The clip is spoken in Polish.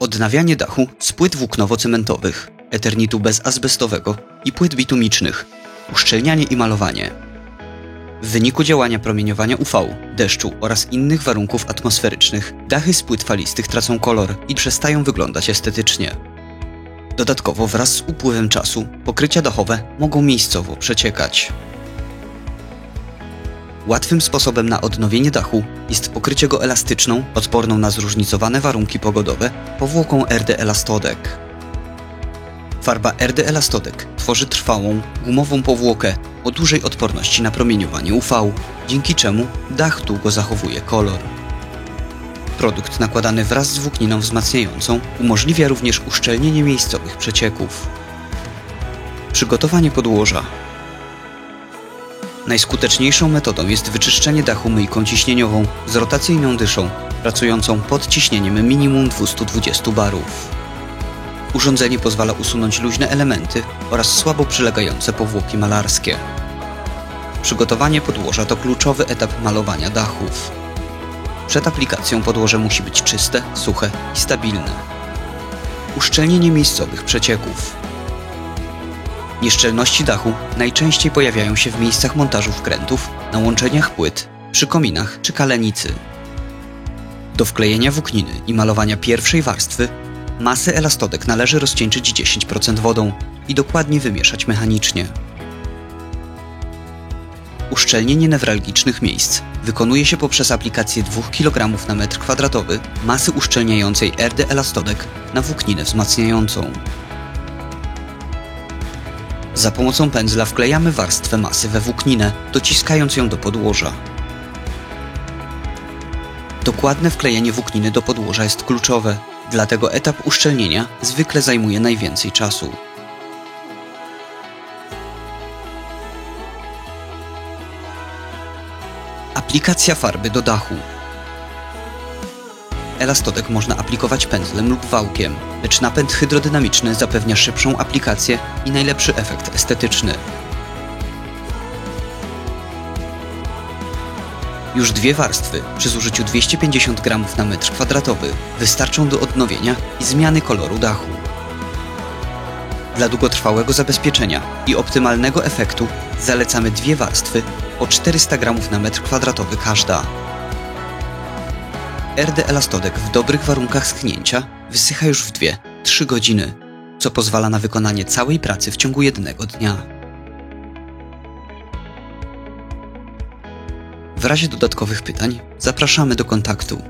Odnawianie dachu z płyt włóknowo-cementowych, eternitu bezazbestowego i płyt bitumicznych, uszczelnianie i malowanie. W wyniku działania promieniowania UV, deszczu oraz innych warunków atmosferycznych dachy z płyt falistych tracą kolor i przestają wyglądać estetycznie. Dodatkowo wraz z upływem czasu pokrycia dachowe mogą miejscowo przeciekać. Łatwym sposobem na odnowienie dachu jest pokrycie go elastyczną, odporną na zróżnicowane warunki pogodowe powłoką RD Elastodec. Farba RD Elastodec tworzy trwałą, gumową powłokę o dużej odporności na promieniowanie UV, dzięki czemu dach długo zachowuje kolor. Produkt nakładany wraz z włókniną wzmacniającą umożliwia również uszczelnienie miejscowych przecieków. Przygotowanie podłoża. Najskuteczniejszą metodą jest wyczyszczenie dachu myjką ciśnieniową z rotacyjną dyszą, pracującą pod ciśnieniem minimum 220 barów. Urządzenie pozwala usunąć luźne elementy oraz słabo przylegające powłoki malarskie. Przygotowanie podłoża to kluczowy etap malowania dachów. Przed aplikacją podłoże musi być czyste, suche i stabilne. Uszczelnienie miejscowych przecieków. Nieszczelności dachu najczęściej pojawiają się w miejscach montażu wkrętów, na łączeniach płyt, przy kominach czy kalenicy. Do wklejenia włókniny i malowania pierwszej warstwy masę Elastodec należy rozcieńczyć 10% wodą i dokładnie wymieszać mechanicznie. Uszczelnienie newralgicznych miejsc wykonuje się poprzez aplikację 2 kg na metr kwadratowy masy uszczelniającej RD Elastodec na włókninę wzmacniającą. Za pomocą pędzla wklejamy warstwę masy we włókninę, dociskając ją do podłoża. Dokładne wklejenie włókniny do podłoża jest kluczowe, dlatego etap uszczelnienia zwykle zajmuje najwięcej czasu. Aplikacja farby do dachu. Elastodec można aplikować pędzlem lub wałkiem, lecz napęd hydrodynamiczny zapewnia szybszą aplikację i najlepszy efekt estetyczny. Już 2 warstwy przy zużyciu 250 g na metr kwadratowy wystarczą do odnowienia i zmiany koloru dachu. Dla długotrwałego zabezpieczenia i optymalnego efektu zalecamy 2 warstwy o 400 g na metr kwadratowy każda. RD Elastodec w dobrych warunkach schnięcia wysycha już w 2-3 godziny, co pozwala na wykonanie całej pracy w ciągu jednego dnia. W razie dodatkowych pytań zapraszamy do kontaktu.